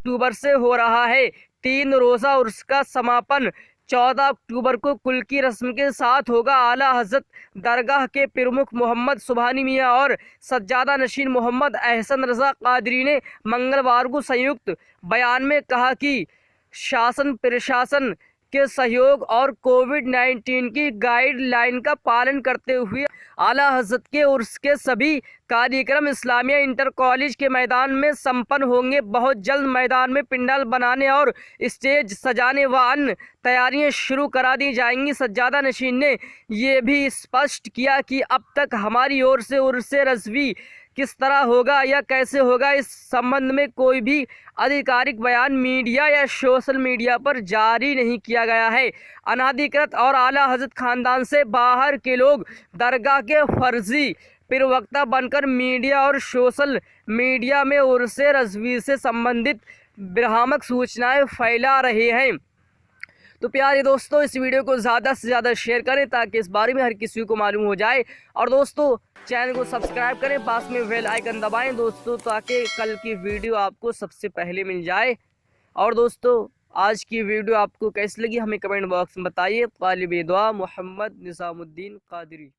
अक्टूबर से हो रहा है। 3 रोज़ा उर्स का समापन 14 अक्टूबर को कुल की रस्म के साथ होगा। आला हज़रत दरगाह के प्रमुख मोहम्मद सुबहानी मियाँ और सज्जादा नशीन मोहम्मद अहसन रज़ा कादरी ने मंगलवार को संयुक्त बयान में कहा कि शासन प्रशासन के सहयोग और कोविड-19 की गाइडलाइन का पालन करते हुए आला हज़रत के उर्स के सभी कार्यक्रम इस्लामिया इंटर कॉलेज के मैदान में संपन्न होंगे। बहुत जल्द मैदान में पंडाल बनाने और स्टेज सजाने व अन्य तैयारियां शुरू करा दी जाएंगी। सज्जादा नशीन ने यह भी स्पष्ट किया कि अब तक हमारी ओर से उर्स रज़वी किस तरह होगा या कैसे होगा, इस संबंध में कोई भी आधिकारिक बयान मीडिया या सोशल मीडिया पर जारी नहीं किया गया है। अनाधिकृत और आला हज़रत खानदान से बाहर के लोग दरगाह के फर्जी प्रवक्ता बनकर मीडिया और सोशल मीडिया में उर्स रज़वी से संबंधित भ्रामक सूचनाएं फैला रहे हैं। तो प्यारे दोस्तों, इस वीडियो को ज़्यादा से ज़्यादा शेयर करें ताकि इस बारे में हर किसी को मालूम हो जाए। और दोस्तों, चैनल को सब्सक्राइब करें, पास में बेल आइकन दबाएं दोस्तों, ताकि कल की वीडियो आपको सबसे पहले मिल जाए। और दोस्तों, आज की वीडियो आपको कैसी लगी हमें कमेंट बॉक्स में बताइए। तालिब दुआ मोहम्मद निज़ामुद्दीन कादरी।